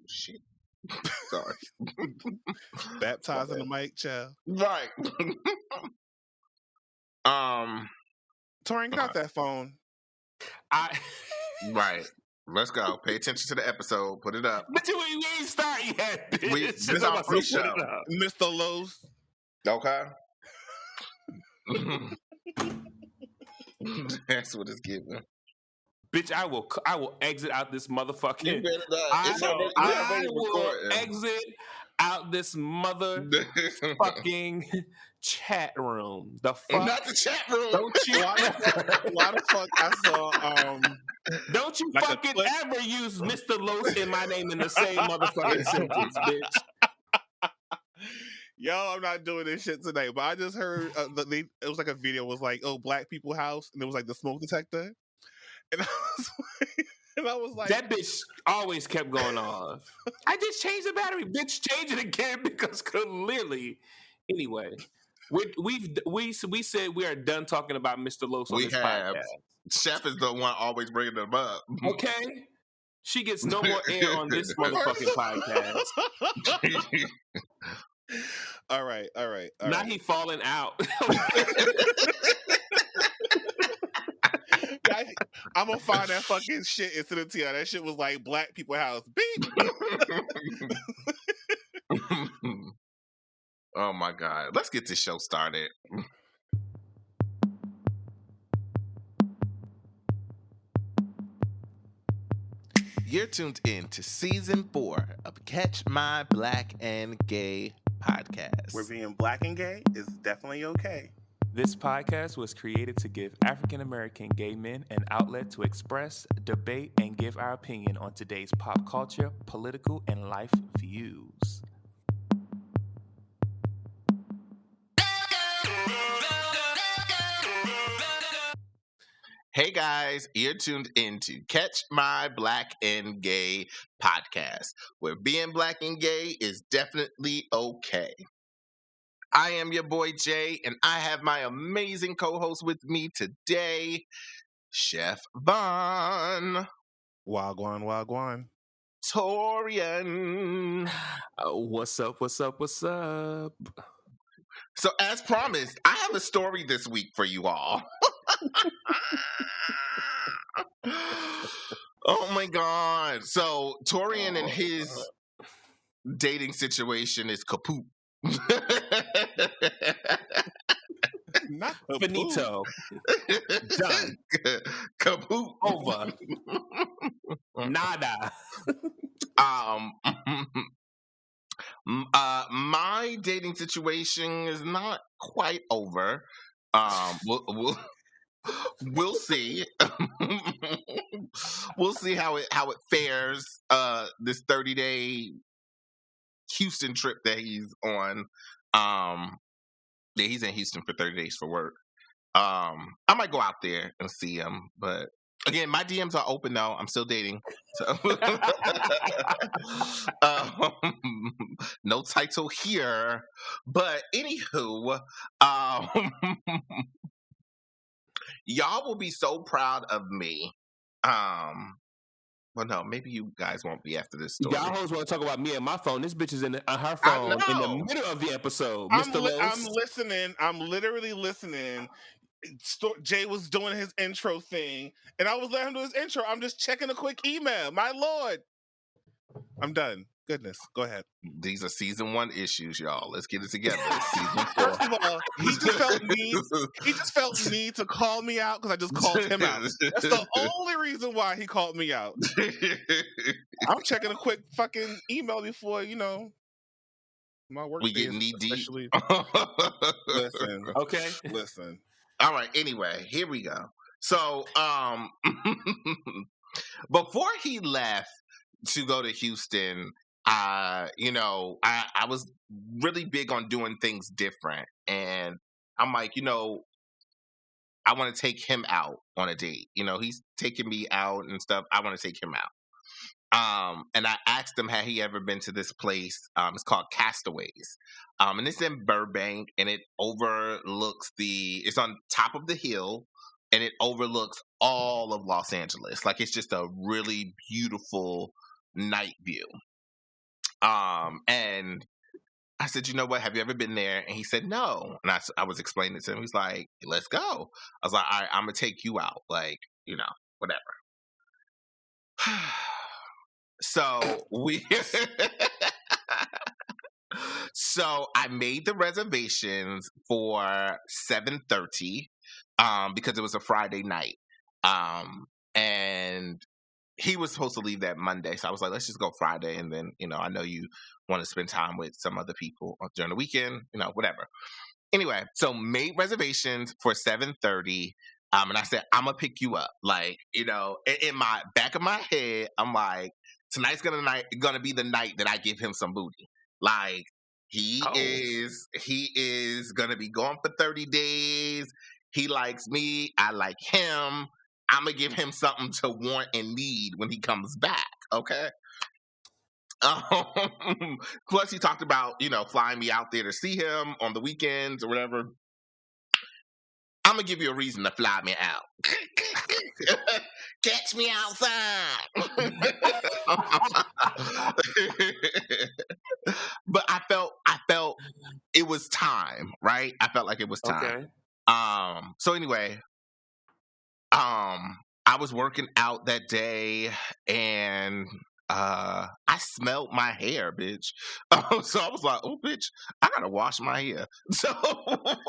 shit. Sorry. Baptizing the mic, child. Right. Torian, get out that phone. Right. Let's go. Pay attention to the episode. Put it up. But we ain't start yet, bitch. This is our pre-show. Mr. Lowe's. Okay. That's what it's giving. Bitch, I will exit out this motherfucking. I will exit out this motherfucking chat room. The fuck? Not the chat room. Don't you? Why the fuck I saw Don't you like fucking ever use Mr. Los in my name in the same motherfucking sentence, bitch. Yo, I'm not doing this shit today, but I just heard it was like a video. It was like, oh, black people house, and it was like the smoke detector, and I was like, that bitch always kept going off. I just changed the battery, bitch. Change it again because clearly, anyway, we said we are done talking about Mr. Los on this podcast. Chef is the one always bringing them up. Okay, she gets no more air on this motherfucking podcast. All right. Now he falling out. I'm gonna find that fucking shit and send it to you. That shit was like black people house. Beep. Oh my God. Let's get this show started. You're tuned in to season 4 of Catch My Black and Gay podcast. Where being black and gay is definitely okay. This podcast was created to give African American gay men an outlet to express, debate, and give our opinion on today's pop culture, political, and life views. Hey guys, you're tuned in to Catch My Black and Gay podcast, where being black and gay is definitely okay. I am your boy Jay, and I have my amazing co-host with me today, Chef Von. Wagwan. Torian. What's up? So as promised, I have a story this week for you all. Oh my God. So Torian and his dating situation is kaput. Not finito. Done. Kaput. Over. Nada. My dating situation is not quite over. We'll see. We'll see how it fares. This 30-day Houston trip that he's on. Yeah, he's in Houston for 30 days for work. I might go out there and see him, but again, my DMs are open though. I'm still dating, so no title here. But anywho, y'all will be so proud of me. Well, no, maybe you guys won't be after this story. Y'all hoes want to talk about me and my phone. This bitch is on her phone in the middle of the episode. Mr. Lowe's. I'm listening. I'm literally listening. Jay was doing his intro thing, and I was letting him do his intro. I'm just checking a quick email. My Lord. I'm done. Goodness. Go ahead. These are season 1 issues, y'all. Let's get it together. Season 4. First of all, he just felt need to call me out because I just called him out. That's the only reason why he called me out. I'm checking a quick fucking email before, my work. We get knee deep. Listen. Okay. Listen. All right. Anyway, here we go. So, before he left to go to Houston, I was really big on doing things different. And I'm like, I want to take him out on a date. He's taking me out and stuff. I want to take him out. And I asked him, had he ever been to this place? It's called Castaways. And it's in Burbank, and it overlooks it's on top of the hill, and it overlooks all of Los Angeles. Like, it's just a really beautiful night view. And I said, you know what? Have you ever been there? And he said, no. And I was explaining it to him. He's like, let's go. I was like, all right, I'm going to take you out. Like, whatever. So so I made the reservations for 7:30 because it was a Friday night. And he was supposed to leave that Monday. So I was like, let's just go Friday. And then, I know you want to spend time with some other people during the weekend, whatever. Anyway, so made reservations for 7:30. And I said, I'm going to pick you up. Like, in my back of my head, I'm like, tonight's going to be the night that I give him some booty. Like, he is going to be gone for 30 days. He likes me. I like him. I'm going to give him something to want and need when he comes back, okay? Plus, he talked about, flying me out there to see him on the weekends or whatever. I'm going to give you a reason to fly me out. Catch me outside. But I felt it was time, right? I felt like it was time. Okay. So anyway, I was working out that day and I smelled my hair, bitch. So I was like, oh, bitch, I gotta wash my hair. So I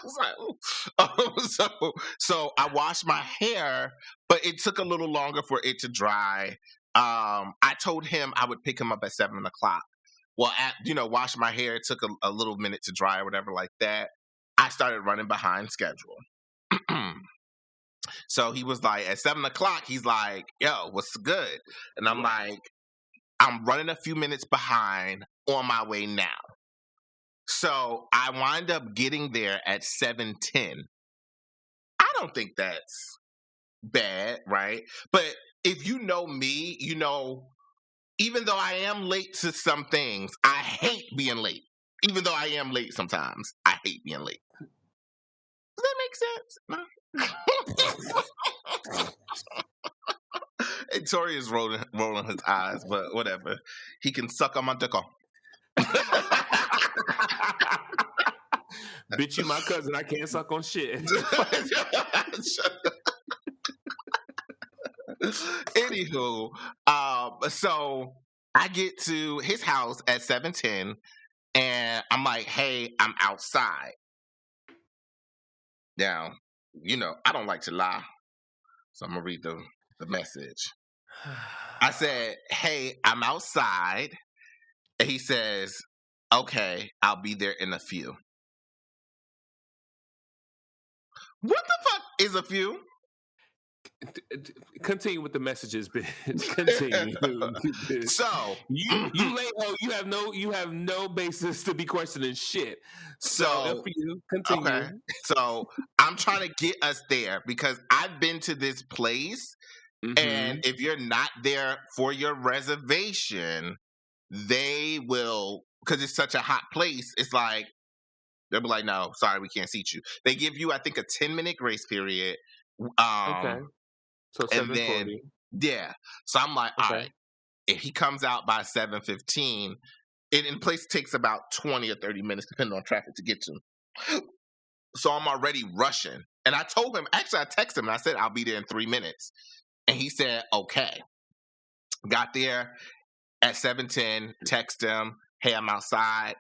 was like, so I washed my hair, but it took a little longer for it to dry. I told him I would pick him up at 7:00. Well, wash my hair. It took a little minute to dry or whatever like that. I started running behind schedule. So he was like, at 7:00, he's like, yo, what's good? And I'm like, I'm running a few minutes behind, on my way now. So I wind up getting there at 7:10. I don't think that's bad, right? But if you know me, even though I am late to some things, I hate being late. Even though I am late sometimes, I hate being late. Does that make sense? No? And Tori is rolling his eyes, but whatever. He can suck on my dick off. Bitch, you my cousin. I can't suck on shit. Anywho, so I get to his house at 7:10, and I'm like, hey, I'm outside. Now, I don't like to lie, so I'm going to read the message. I said, hey, I'm outside. And he says, okay, I'll be there in a few. What the fuck is a few? Continue with the messages, bitch. Continue. So you late ho, you have no basis to be questioning shit. So for you, continue. Okay. So I'm trying to get us there because I've been to this place, and if you're not there for your reservation, they will, because it's such a hot place, it's like they'll be like, no, sorry, we can't seat you. They give you, I think, a 10-minute grace period. Okay. So 7:40. Yeah. So I'm like, all right, if he comes out by 7:15, it in place takes about 20 or 30 minutes, depending on traffic, to get to him. So I'm already rushing. And I told him, actually, I texted him and I said, I'll be there in 3 minutes. And he said, okay. Got there at 7:10, text him, hey, I'm outside.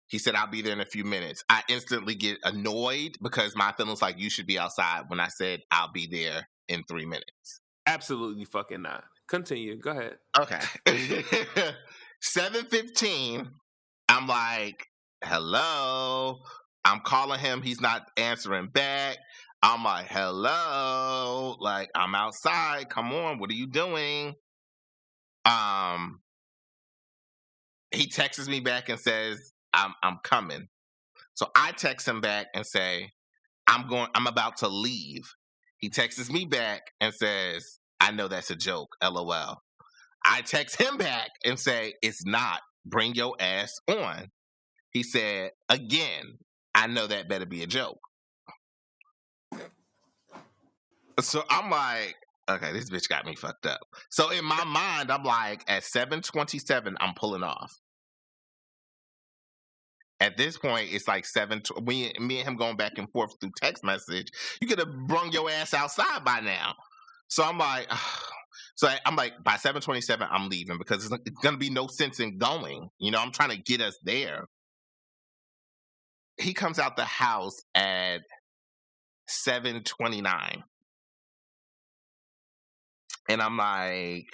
He said, I'll be there in a few minutes. I instantly get annoyed because my feelings like you should be outside when I said I'll be there in 3 minutes. Absolutely fucking not. Continue. Go ahead. Okay. 7:15, I'm like, hello. I'm calling him. He's not answering back. I'm like, hello. Like, I'm outside. Come on. What are you doing? He texts me back and says, I'm coming. So I text him back and say, I'm about to leave. He texts me back and says, I know that's a joke, LOL. I text him back and say, it's not. Bring your ass on. He said, again, I know that better be a joke. So I'm like, okay, this bitch got me fucked up. So in my mind, I'm like, at 7:27, I'm pulling off. At this point, it's like me and him going back and forth through text message. You could have brung your ass outside by now. So I'm like, by 7:27, I'm leaving because it's gonna be no sense in going. You know, I'm trying to get us there. He comes out the house at 7:29, and I'm like,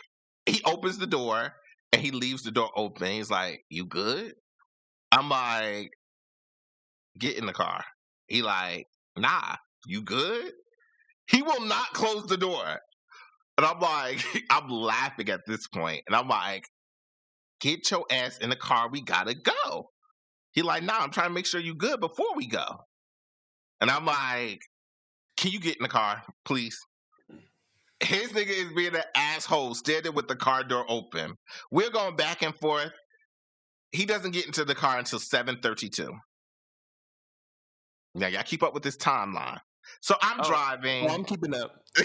he opens the door and he leaves the door open. He's like, "You good?" I'm like, "Get in the car." He like, "Nah, you good?" He will not close the door. And I'm like, I'm laughing at this point. And I'm like, "Get your ass in the car. We gotta go." He like, "Nah, I'm trying to make sure you good before we go." And I'm like, "Can you get in the car, please?" His nigga is being an asshole, standing with the car door open. We're going back and forth. He doesn't get into the car until 7:32. Now, y'all keep up with this timeline. So I'm driving. Oh, I'm keeping up. You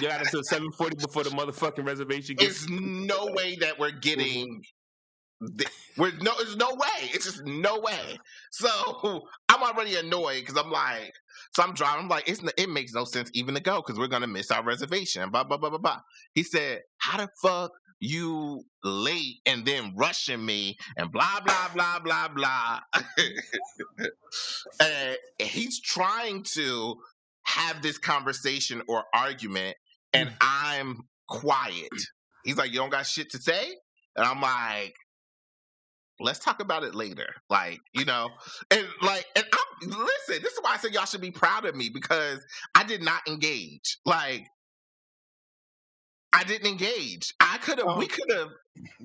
got until 7:40 before the motherfucking reservation gets. There's no way that we're getting. There's no way. It's just no way. So I'm already annoyed because I'm like, so I'm driving. I'm like, it makes no sense even to go because we're gonna miss our reservation. Blah blah blah blah blah. He said, "How the fuck you late and then rushing me and blah blah blah blah blah." And he's trying to have this conversation or argument, and I'm quiet. He's like, "You don't got shit to say?" And I'm like, "Let's talk about it later." Like, you know, and listen, this is why I said y'all should be proud of me because I did not engage. Like, I didn't engage. We could have.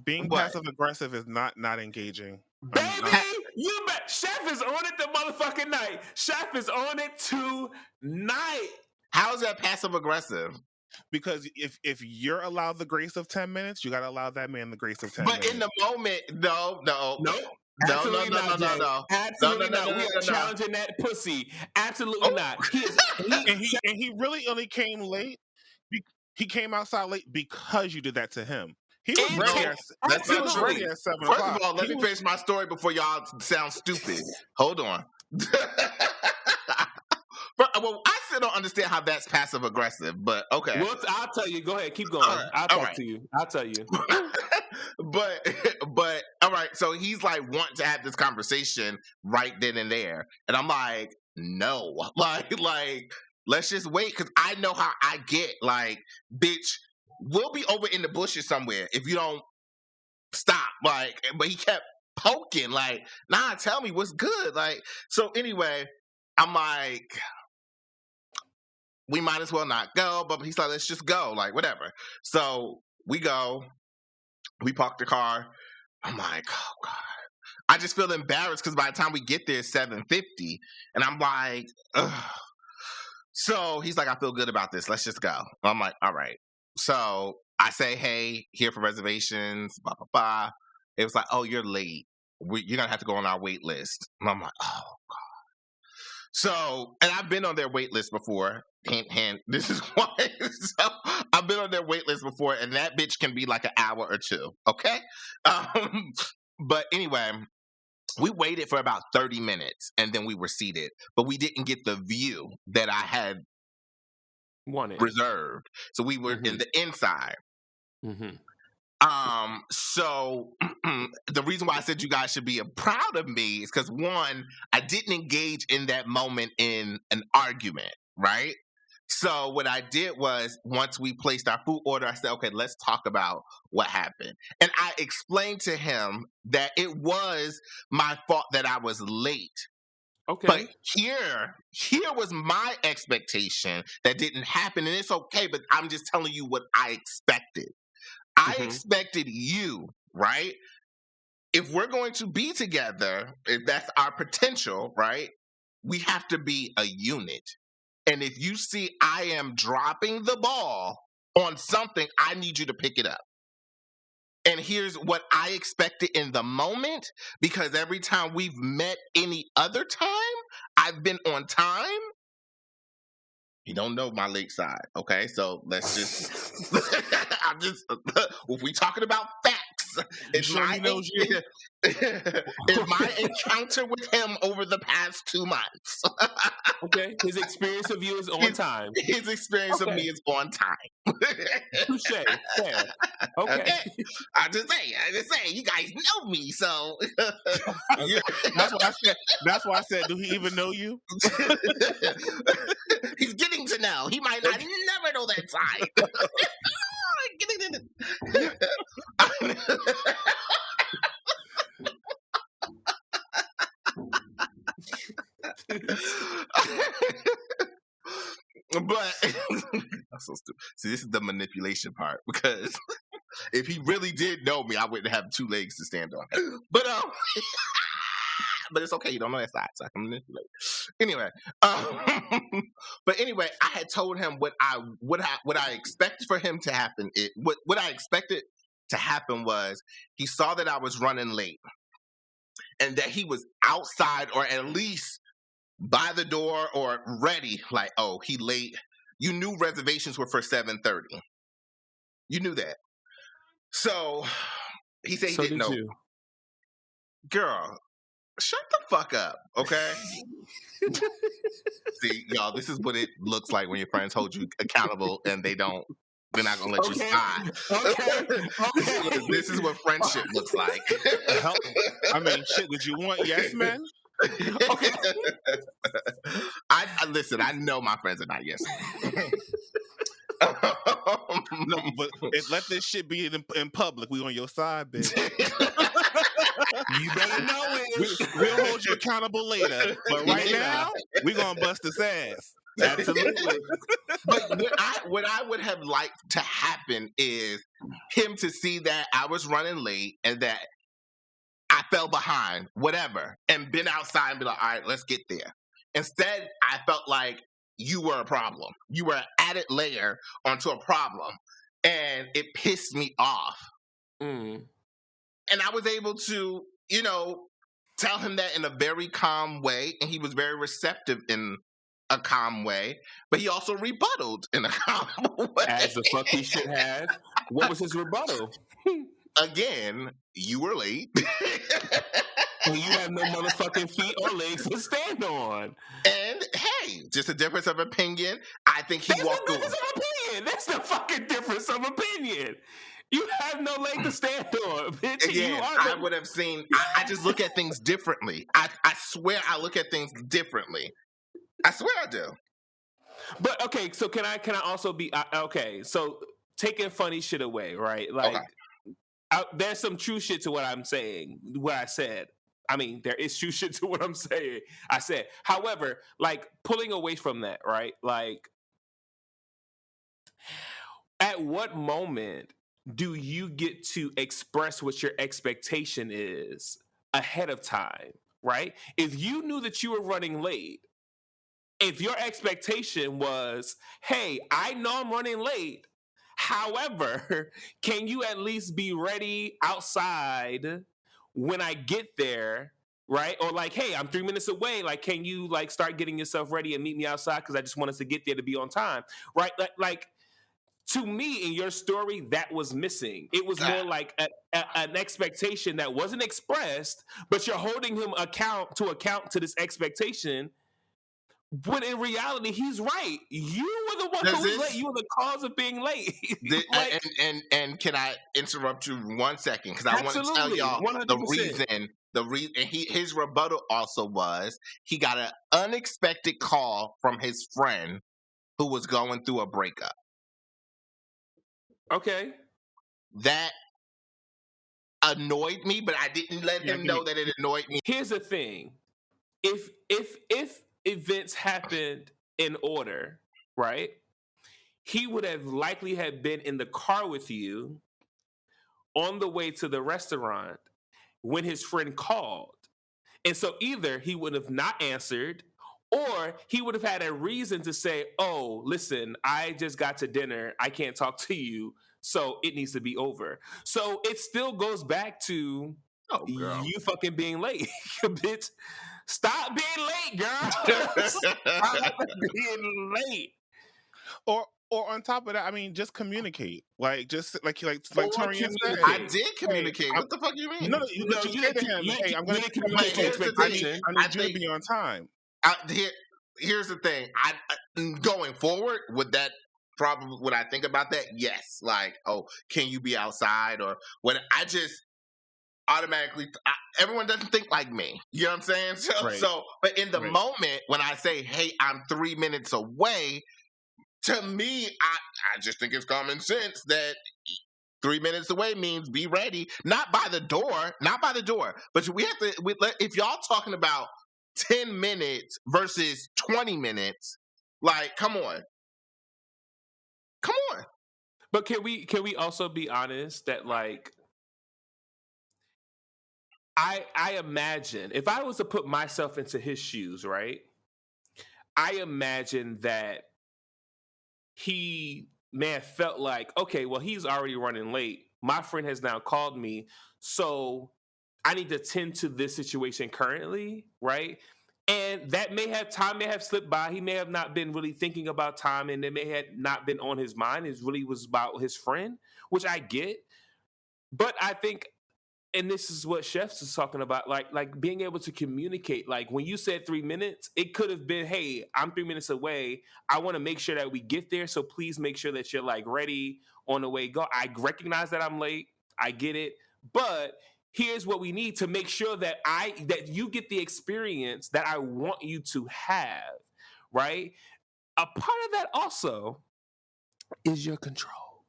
Being passive aggressive is not engaging. Baby, you bet. Chef is on it the motherfucking night. Chef is on it tonight. How is that passive aggressive? Because if you're allowed the grace of 10 minutes, you gotta allow that man the grace of 10 minutes. But in the moment, no. Absolutely not. No. Absolutely not. We are challenging that pussy. Absolutely not. He really only came late. He came outside late because you did that to him. He was ready at 7 o'clock. First of all, let me finish my story before y'all sound stupid. Hold on. Well, I still don't understand how that's passive aggressive, but okay. Well, I'll tell you. Go ahead, keep going. I'll talk to you. I'll tell you. but all right. So he's like wanting to have this conversation right then and there, and I'm like, no, like let's just wait because I know how I get. Like, bitch, we'll be over in the bushes somewhere if you don't stop. Like, but he kept poking. Like, nah, tell me what's good. Like, so anyway, I'm like, we might as well not go, but he's like, let's just go, like, whatever. So we go, we park the car. I'm like, oh God. I just feel embarrassed because by the time we get there, it's 7:50. And I'm like, ugh. So he's like, I feel good about this. Let's just go. I'm like, all right. So I say, hey, here for reservations, blah, blah, blah. It was like, oh, you're late. You're going to have to go on our wait list. And I'm like, oh God. So, and I've been on their wait list before. Hint, hint. This is why. So I've been on their wait list before, and that bitch can be like an hour or two. Okay. But anyway, we waited for about 30 minutes, and then we were seated, but we didn't get the view that I had reserved. So we were in the inside. Mm-hmm. So the reason why I said you guys should be proud of me is because one, I didn't engage in that moment in an argument, right? So what I did was once we placed our food order, I said, okay, let's talk about what happened. And I explained to him that it was my fault that I was late. Okay. But here was my expectation that didn't happen. And it's okay, but I'm just telling you what I expected. I expected you, right? If we're going to be together, if that's our potential, right? We have to be a unit. And if you see I am dropping the ball on something, I need you to pick it up. And here's what I expected in the moment, because every time we've met any other time, I've been on time. He don't know my late side. Okay, so let's just. If we talking about facts, He knows you? is my encounter with him over the past 2 months. Okay, his experience of you is on time. His experience of me is on time. Touche, fair. Okay. I just say, you guys know me, so. That's why I said, do he even know you? He's getting to know. He might not never know that side. But that's so stupid. See, this is the manipulation part, because if he really did know me, I wouldn't have 2 legs to stand on. But but it's okay. You don't know that side, so I can manipulate. Anyway, but anyway, I had told him what I expected for him to happen. What I expected to happen was he saw that I was running late, and that he was outside, or at least by the door or ready. Like, oh, he late. You knew reservations were for 7:30. You knew that. So he said he didn't know. You. Girl, shut the fuck up, okay? See, y'all, this is what it looks like when your friends hold you accountable and they're not gonna let you slide. Okay. This is what friendship looks like. I mean, shit, did you want yes men? Okay. I listen, I know my friends are not yes men. No, but let this shit be in public. We on your side, bitch. You better know it. We'll hold you accountable later. But right now, we gonna bust his ass. Absolutely. But what I would have liked to happen is him to see that I was running late and that I fell behind, whatever, and been outside and be like, all right, let's get there. Instead, I felt like you were a problem. You were an added layer onto a problem. And it pissed me off. Mm. And I was able to, tell him that in a very calm way. And he was very receptive in a calm way. But he also rebutted in a calm way. As the fuck he should have. What was his rebuttal? Again, you were late. Well, you have no motherfucking feet or legs to stand on. And hey, just a difference of opinion. I think he walked over. That's the fucking difference of opinion. You have no leg to stand on, bitch. Again, I would have seen. I just look at things differently. I swear, I look at things differently. I swear I do. But okay, so can I also be okay? So taking funny shit away, right? Like, okay. There's some true shit to what I'm saying. What I said. I mean, there is true shit to what I'm saying. I said, however, like pulling away from that, right? Like, at what moment do you get to express what your expectation is ahead of time, right? If you knew that you were running late, if your expectation was, hey, I know I'm running late, however, can you at least be ready outside when I get there, right? Or like, hey, I'm 3 minutes away. Like, can you like start getting yourself ready and meet me outside? Because I just want us to get there to be on time, right? Like to me, in your story, that was missing. It was more like an expectation that wasn't expressed, but you're holding him account to this expectation. But in reality, he's right. You were the one who was late. You were the cause of being late. And can I interrupt you 1 second? Because I want to tell y'all 100%. The reason his rebuttal also was he got an unexpected call from his friend who was going through a breakup. Okay. That annoyed me, but I didn't let him know that it annoyed me. Here's the thing. If events happened in order, right? He would have likely have been in the car with you on the way to the restaurant when his friend called. And so either he would have not answered, or he would have had a reason to say, oh, listen, I just got to dinner. I can't talk to you, so it needs to be over. So it still goes back to you fucking being late, bitch. Stop being late, girl. Stop being late. Or on top of that, I mean, just communicate. Like just like Or Torian said. I communicate. did communicate. What the fuck you mean? No, No, you you say to didn't. him, "Hey, I'm You gonna didn't But communicate your here's the thing. expectation. I I need you to think be on time." here's the thing. Going forward with that, probably when I think about that, yes. Like, oh, can you be outside or when I just automatically everyone doesn't think like me. You know what I'm saying? Right. So but in the Right. moment when I say, "Hey, I'm 3 minutes away," to me, I just think it's common sense that 3 minutes away means be ready. Not by the door, but we have to. If y'all talking about 10 minutes versus 20 minutes, like, come on. But can we also be honest that like I imagine if I was to put myself into his shoes, right? I imagine that he may have felt like, okay, well, he's already running late. My friend has now called me, so I need to tend to this situation currently, right? And that time may have slipped by. He may have not been really thinking about time, and it may have not been on his mind. It really was about his friend, which I get. But I think, and this is what Chefs is talking about, like being able to communicate. Like when you said 3 minutes, it could have been, hey, I'm 3 minutes away. I want to make sure that we get there. So please make sure that you're like ready on the way. Go. I recognize that I'm late. I get it. But here's what we need to make sure that you get the experience that I want you to have. Right? A part of that also is your control.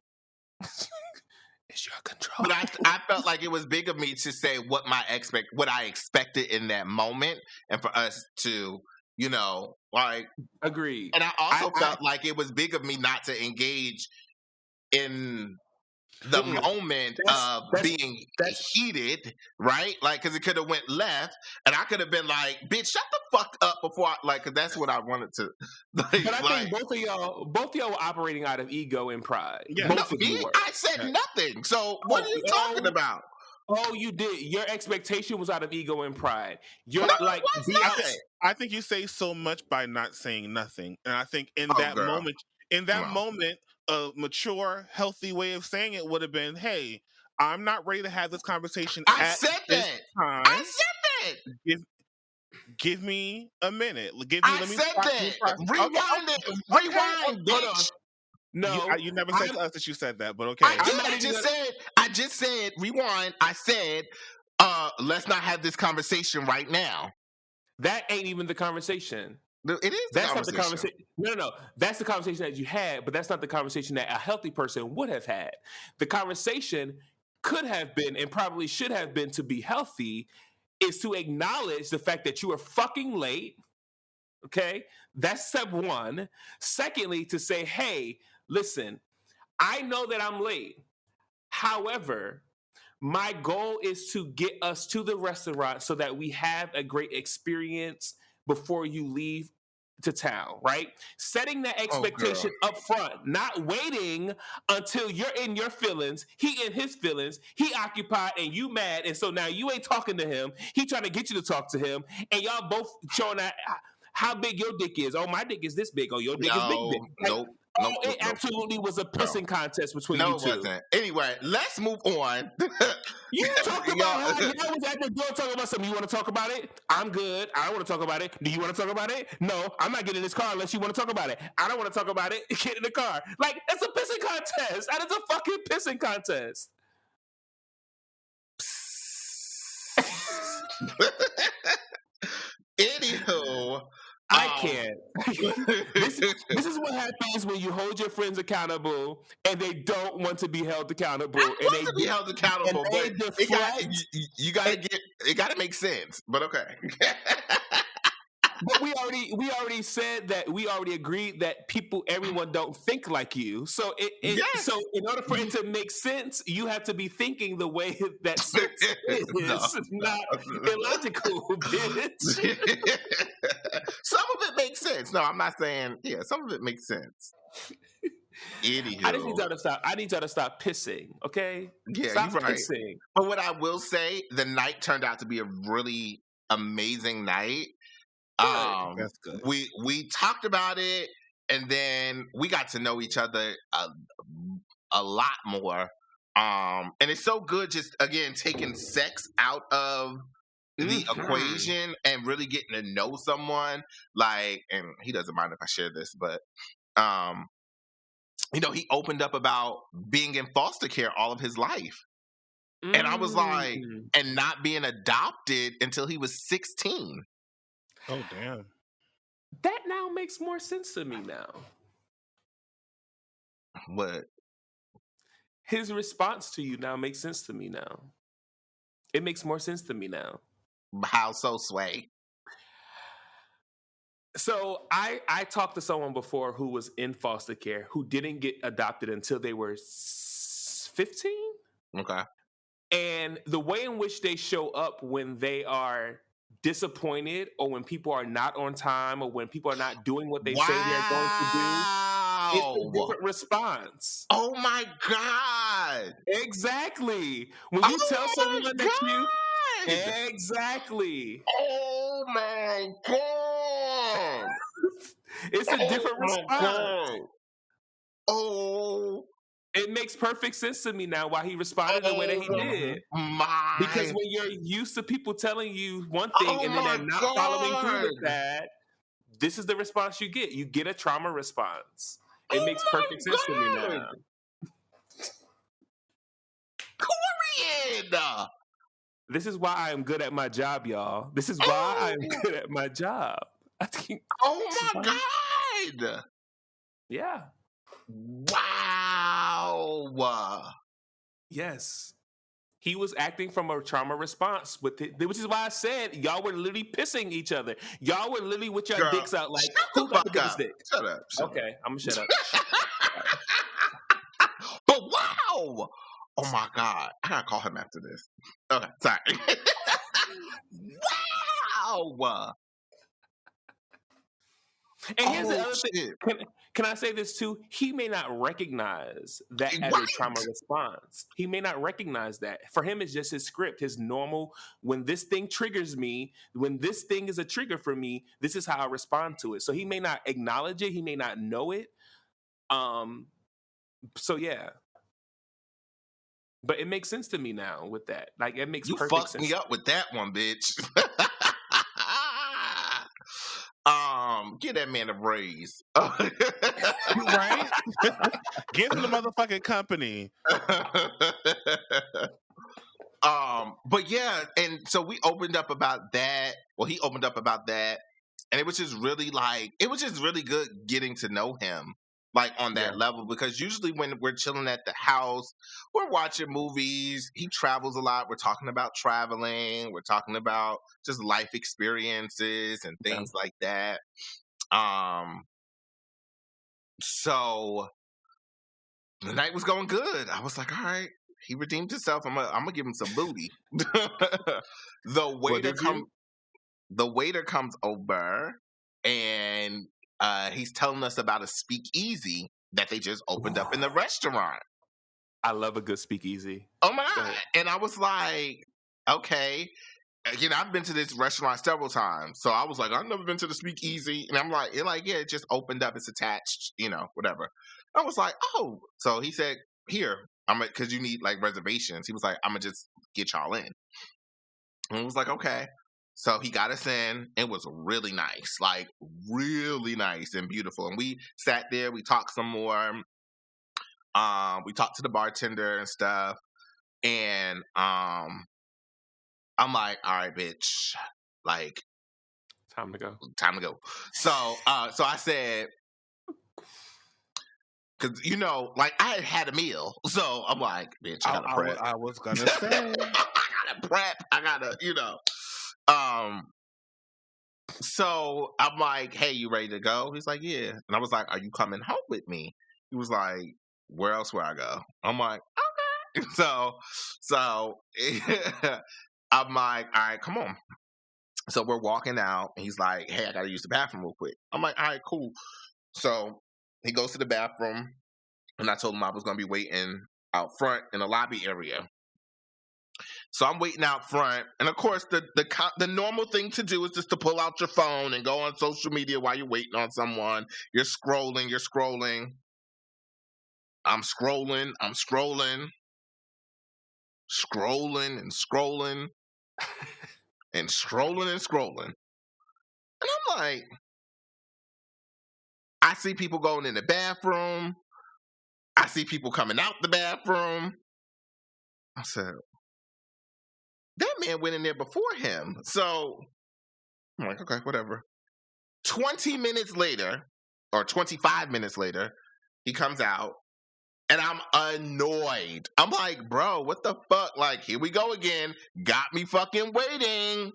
It's your control. But I felt like it was big of me to say what I expected in that moment, and for us to, like, Agreed. and I also felt like it was big of me not to engage in the moment of being heated, right? Like, because it could have went left, and I could have been like, "Bitch, shut the fuck up!" Before, because that's what I wanted to. But I think both of y'all were operating out of ego and pride. Yeah. Both of you were. I said nothing. So what are you talking about? Oh, you did. Your expectation was out of ego and pride. You're No, like, it was not. I think you say so much by not saying nothing, and I think in that moment, a mature, healthy way of saying it would have been, "Hey, I'm not ready to have this conversation I said that. I said that. Give me a minute. I said that. Rewind, bitch. No, you never said to us that you said that, but okay. I just said rewind. I said, let's not have this conversation right now. That ain't even the conversation. It is. That's not the conversation. No. That's the conversation that you had, but that's not the conversation that a healthy person would have had. The conversation could have been, and probably should have been, to be healthy, is to acknowledge the fact that you are fucking late. Okay, that's step one. Secondly, to say, hey, listen, I know that I'm late. However, my goal is to get us to the restaurant so that we have a great experience before you leave to town, right? Setting that expectation up front, not waiting until you're in your feelings, he in his feelings, he occupied and you mad, and so now you ain't talking to him, he trying to get you to talk to him, and y'all both showing that how big your dick is. Oh, my dick is this big. Oh, your dick is big. Nope. It absolutely was a pissing contest between you two. No, it wasn't. Anyway, let's move on. You talked about how y'all was at the door talking about something. You want to talk about it? I'm good. I don't want to talk about it. Do you want to talk about it? No, I'm not getting in this car unless you want to talk about it. I don't want to talk about it. Get in the car. Like, that's a pissing contest. That is a fucking pissing contest. Anywho, I can't. This is what happens when you hold your friends accountable and they don't want to be held accountable. I want to be held accountable, but you got to get it. Got to make sense. But okay. But we already said that we already agreed that everyone don't think like you. So so in order for it to make sense, you have to be thinking the way that sense is, not illogical, bitch. Some of it makes sense. No, I'm not saying. Yeah, some of it makes sense. Anywho. I need y'all to stop pissing. Okay? Yeah, stop you're right. Pissing. But what I will say, the night turned out to be a really amazing night. That's good. We talked about it. and then we got to know each other a lot more. And it's so good just again taking sex out of the equation and really getting to know someone. Like, and he doesn't mind if I share this, but you know, he opened up about being in foster care all of his life. And I was like, and not being adopted until he was 16. Oh, damn. That now makes more sense to me now. What? His response to you now makes sense to me now. It makes more sense to me now. How so, Sway? So I talked to someone before who was in foster care who didn't get adopted until they were 15. Okay. And the way in which they show up when they are disappointed or when people are not on time or when people are not doing what they say they're going to do, it's a different response. Oh my God. Exactly. When you tell someone that you... Exactly. Oh my God. It's a different response. God. Oh. It makes perfect sense to me now why he responded the way that he did. Because when you're used to people telling you one thing and then they're not following through with that, this is the response you get. You get a trauma response. It makes perfect sense to me now. Period. This is why I am good at my job, y'all. This is why I am good at my job. Oh my God. Yeah. Wow. Yes. He was acting from a trauma response with it, which is why I said y'all were literally pissing each other. Y'all were literally with your dicks out like, who got the biggest dick? Shut up. Okay, I'm gonna shut up. But wow. Oh my God. I gotta call him after this. Okay, sorry. Wow. And here's the other thing. Can I say this too? He may not recognize that as a trauma response. He may not recognize that. For him, it's just his script, his normal. When this thing triggers me, when this thing is a trigger for me, this is how I respond to it. So he may not acknowledge it. He may not know it. So yeah. But it makes sense to me now with that. Like, it makes perfect sense. You fucked me up with that one, bitch. Give that man a raise. Right? Give him the motherfucking company. But yeah, and so we opened up about that. Well, he opened up about that, and it was just really good getting to know him. Like on that level, because usually when we're chilling at the house, we're watching movies. He travels a lot. We're talking about traveling. We're talking about just life experiences and things like that. So the night was going good. I was like, all right, he redeemed himself. I'm gonna give him some booty. The waiter comes over and he's telling us about a speakeasy that they just opened up in the restaurant. I love a good speakeasy. Oh my God. And I was like, okay. You know, I've been to this restaurant several times. So I was like, I've never been to the speakeasy. And I'm like, it just opened up. It's attached, you know, whatever. I was like, oh. So he said, here, because you need like reservations. He was like, I'm going to just get y'all in. And I was like, okay. So he got us in. It was really nice, like really nice and beautiful. And we sat there. We talked some more. We talked to the bartender and stuff. And I'm like, all right, bitch, like, time to go. So I said, because you know, like I had a meal, so I'm like, bitch, I gotta prep. I was gonna say, I gotta prep. I gotta, you know. So I'm like, hey, you ready to go? He's like, yeah. And I was like, are you coming home with me? He was like, where else would I go? I'm like, okay. So I'm like, all right, come on. So we're walking out and he's like, hey, I gotta use the bathroom real quick. I'm like, all right, cool. So he goes to the bathroom and I told him I was gonna be waiting out front in the lobby area. So I'm waiting out front, and of course, the normal thing to do is just to pull out your phone and go on social media while you're waiting on someone. You're scrolling. I'm scrolling and scrolling and scrolling. And I'm like, I see people going in the bathroom. I see people coming out the bathroom. I said, that man went in there before him. So I'm like, okay, whatever. 20 minutes later, or 25 minutes later, he comes out, and I'm annoyed. I'm like, bro, what the fuck? Like, here we go again. Got me fucking waiting.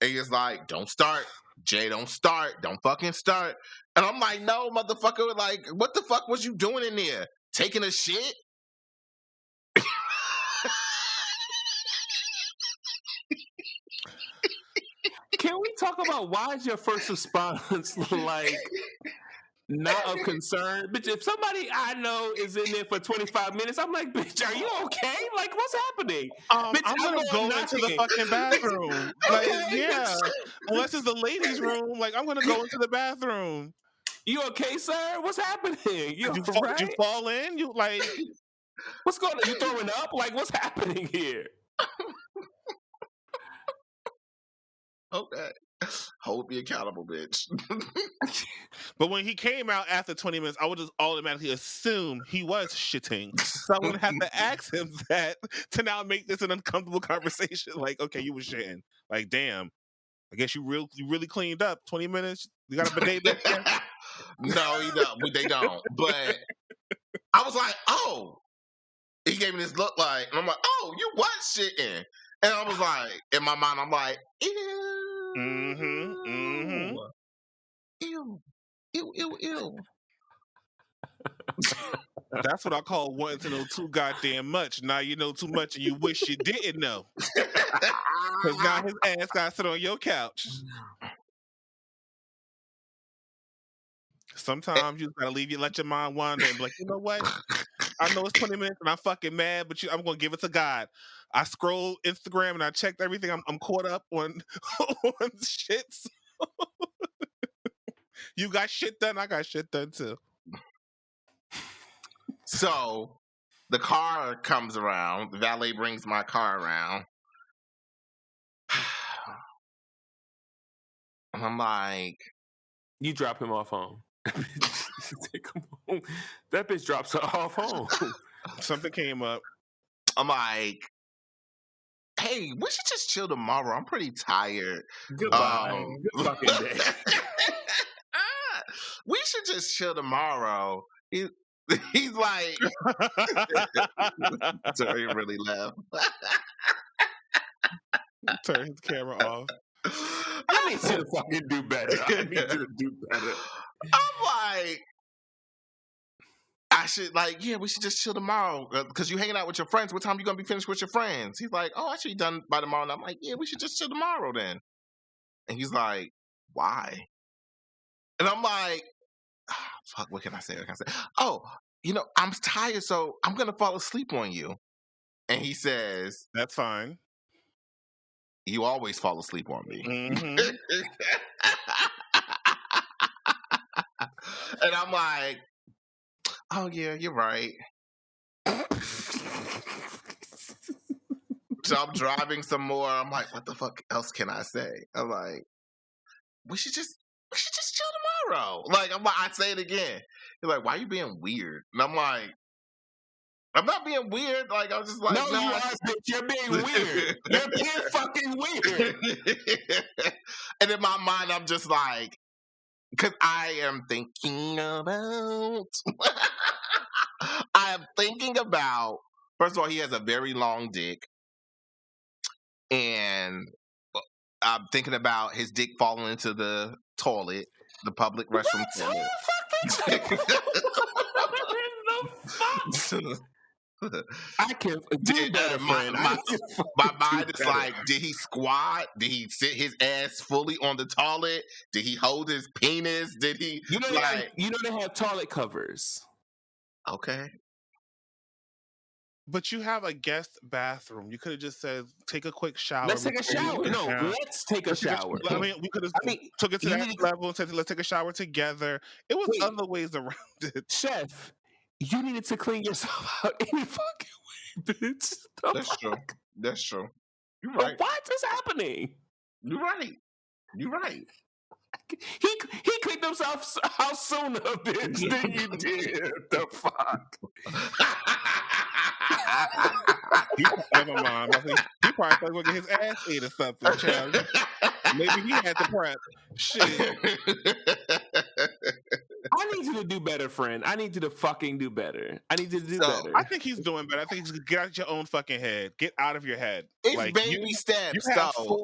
And he's like, don't start. Jay, don't start. Don't fucking start. And I'm like, no, motherfucker. Like, what the fuck was you doing in there? Taking a shit? Can we talk about why is your first response like not of concern? Bitch, if somebody I know is in there for 25 minutes, I'm like, bitch, are you okay? Like, what's happening? Bitch, I'm gonna go into the fucking bathroom. Like, yeah. Unless it's the ladies' room, like, I'm gonna go into the bathroom. You okay, sir? What's happening? Did you fall in? You like what's going on? You throwing up? Like, what's happening here? Okay. Hold me accountable, bitch. But when he came out after 20 minutes, I would just automatically assume he was shitting. So I wouldn't have to ask him that to now make this an uncomfortable conversation. Like, okay, you was shitting. Like, damn. I guess you really cleaned up. 20 minutes? You got a bidet back there? No, they don't. But I was like, oh. He gave me this look like, and I'm like, oh, you was shitting. And I was like, in my mind, I'm like, ew. Ew. That's what I call wanting to know too goddamn much. Now you know too much and you wish you didn't know. Because now his ass got to sit on your couch. Sometimes you just got to let your mind wander and be like, you know what? I know it's 20 minutes and I'm fucking mad, but I'm going to give it to God. I scroll Instagram and I checked everything. I'm caught up on shit. So you got shit done. I got shit done too. So the car comes around. The valet brings my car around. And I'm like, you drop him off home. Take him home. That bitch drops her off home. Something came up. I'm like, hey, we should just chill tomorrow. I'm pretty tired. Goodbye. Good fucking day. We should just chill tomorrow. He's like, sorry, he really laughed. Turn his camera off. I need you to fucking do better. I need you to do better. I'm like, we should just chill tomorrow because you hanging out with your friends. What time you gonna be finished with your friends? He's like, oh, I should be done by tomorrow. And I'm like, yeah, we should just chill tomorrow then. And he's like, why? And I'm like, fuck, what can I say? Oh, I'm tired, so I'm gonna fall asleep on you. And he says, that's fine. You always fall asleep on me. Mm-hmm. And I'm like, oh yeah, you're right. So I'm driving some more. I'm like, what the fuck else can I say? I'm like, we should just chill tomorrow. Like, I say it again. He's like, why are you being weird? And I'm like, I'm not being weird. Like, I was just like, no, you are, bitch. You're being weird. You're being fucking weird. And in my mind, I'm just like, because I am thinking about. First of all, he has a very long dick. And I'm thinking about his dick falling into the toilet, the public restroom toilet. I can do better, friend. My mind is like, did he squat? Did he sit his ass fully on the toilet? Did he hold his penis? Did he? They have toilet covers. Okay. But you have a guest bathroom. You could have just said, "Take a quick shower." Let's take a shower. No, let's take a shower. I mean, we could have took it to that level and said, "Let's take a shower together." It was other ways around it. Chef, you needed to clean yourself out any fucking way, bitch. That's true. That's true. You're right. Why is this happening? You're right. You're right. He cleaned himself out sooner, bitch, than you did. The fuck? Never mind. He probably thought he was getting his ass ate or something, child. Maybe he had to prep. Shit. I need you to do better, friend. I need you to fucking do better. I need you to do better. I think he's doing better. I think he's get out your own fucking head. Get out of your head. It's like, baby steps.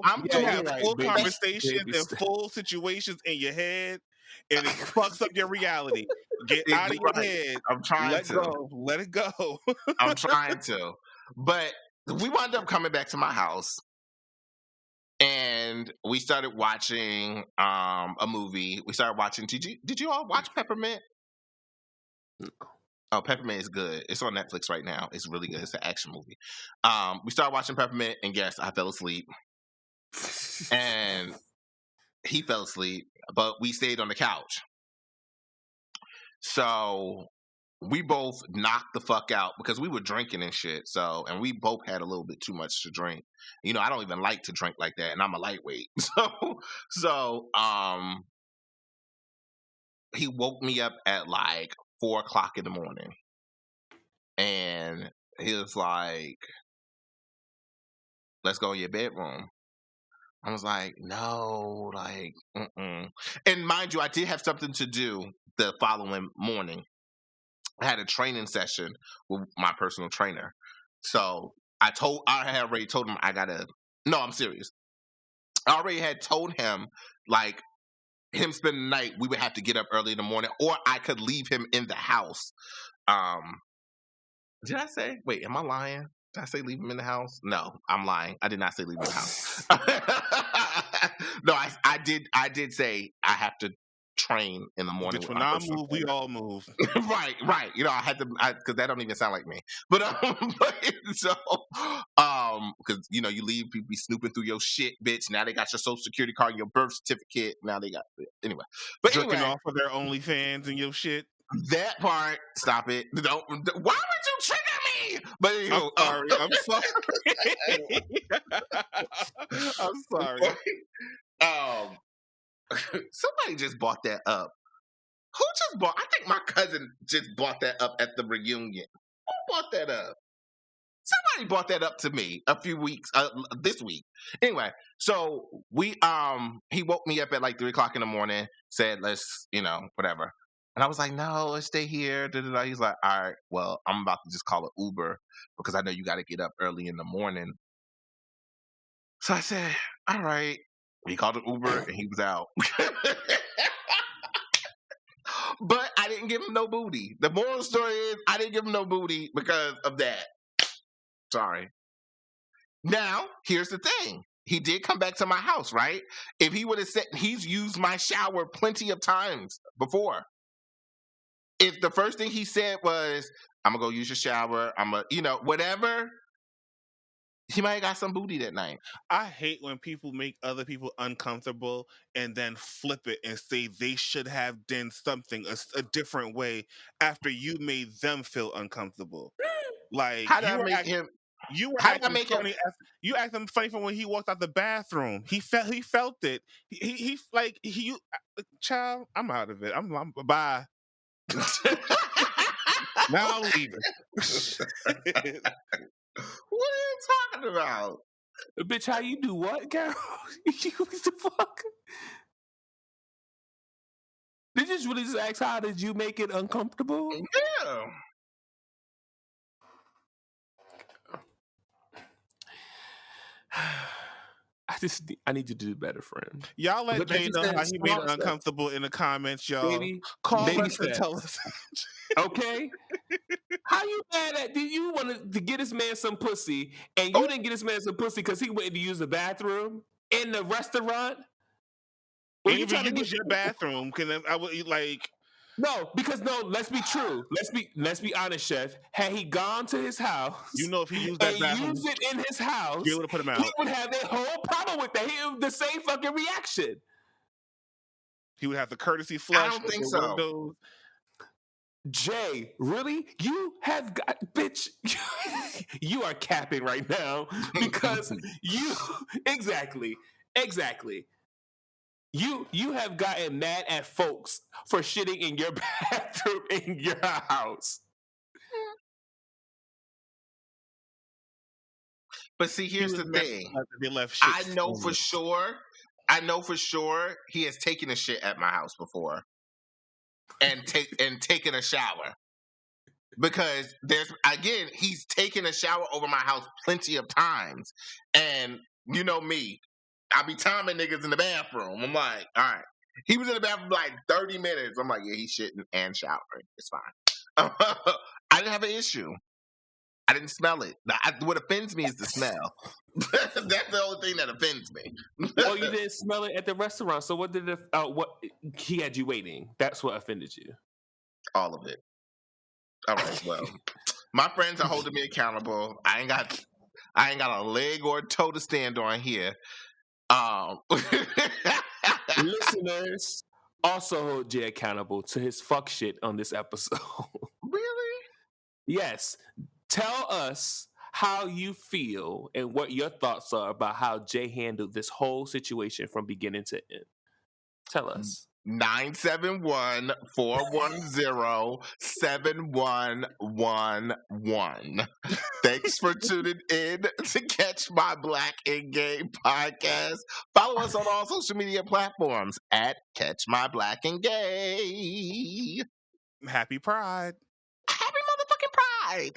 I'm doing full conversations and full situations in your head, and it fucks up your reality. Get out of your head. I'm trying Let go. Let it go. I'm trying to. But we wound up coming back to my house. And we started watching a movie. We started watching. Did you all watch Peppermint? No. Oh, Peppermint is good. It's on Netflix right now. It's really good. It's an action movie. We started watching Peppermint, and yes, I fell asleep. And he fell asleep, but we stayed on the couch. So we both knocked the fuck out because we were drinking and shit. So, and we both had a little bit too much to drink. You know, I don't even like to drink like that, and I'm a lightweight. So, he woke me up at like 4:00 in the morning, and he was like, "Let's go in your bedroom." I was like, "No, like, mm-mm." And mind you, I did have something to do the following morning. I had a training session with my personal trainer. So I had already told him I'm serious. I already had told him, like, him spending the night, we would have to get up early in the morning, or I could leave him in the house. Did I say? Wait, am I lying? Did I say leave him in the house? No, I'm lying. I did not say leave him in the house. No, I did say I have to train in the morning. When I move, we all move. right. You know, I had to, because that don't even sound like me. But because you know, you leave people be snooping through your shit, bitch. Now they got your social security card and your birth certificate. Now they got anyway. But jerking off of their OnlyFans and your shit. That part, stop it. Don't. Why would you trigger me? But anyway, I'm sorry. I'm sorry. Somebody just bought that up. Who just bought? I think my cousin just bought that up at the reunion. Who bought that up? Somebody bought that up to me a few weeks this week. Anyway, so he woke me up at like 3:00 in the morning. Said, "Let's, you know, whatever." And I was like, "No, let's stay here." He's like, "All right, well, I'm about to just call an Uber because I know you got to get up early in the morning." So I said, "All right." He called an Uber and he was out. But I didn't give him no booty. The moral story is I didn't give him no booty because of that. Sorry. Now, here's the thing. He did come back to my house, right? If he would have said, he's used my shower plenty of times before. If the first thing he said was, "I'm going to go use your shower," whatever, he might have got some booty that night. I hate when people make other people uncomfortable and then flip it and say they should have done something a different way after you made them feel uncomfortable. Like, how did I make him? You were acting funny. You acting funny from when he walked out the bathroom. He felt it. He child. I'm out of it. I'm bye. Now I'm leaving. What are you talking about? Bitch, how you do what, Carol? What the fuck? Did you just really just ask how did you make it uncomfortable? Yeah. I need you to do better, friend. Y'all let Jay know how he made it uncomfortable in the comments, y'all. Baby, call us and tell us. Okay? How you mad at? Did you want to get this man some pussy and you didn't get this man some pussy because he went to use the bathroom in the restaurant? Even you use your bathroom, because I would like. No, because let's be true. Let's be honest, Chef. Had he gone to his house, if he used that and bathroom, used it in his house, he would have put him out. He would have a whole problem with that. He would the same fucking reaction. He would have the courtesy flush. I don't think so. Jay, really? You have got, bitch. You are capping right now because you exactly. You have gotten mad at folks for shitting in your bathroom in your house. But see, here's the thing. I know for sure he has taken a shit at my house before and taken a shower. Because he's taken a shower over my house plenty of times. And you know me, I be timing niggas in the bathroom. I'm like, all right. He was in the bathroom for like 30 minutes. I'm like, yeah, he's shitting and showering. It's fine. I didn't have an issue. I didn't smell it. What offends me is the smell. That's the only thing that offends me. Well, you didn't smell it at the restaurant. So what did what he had you waiting? That's what offended you. All of it. All right. Well, my friends are holding me accountable. I ain't got a leg or a toe to stand on here. Listeners also hold Jay accountable to his fuck shit on this episode. Really? Yes. Tell us how you feel and what your thoughts are about how Jay handled this whole situation from beginning to end. Tell us. 971-410-7111. Thanks for tuning in to Catch My Black and Gay podcast. Follow us on all social media platforms at Catch My Black and Gay. Happy Pride. Happy motherfucking Pride.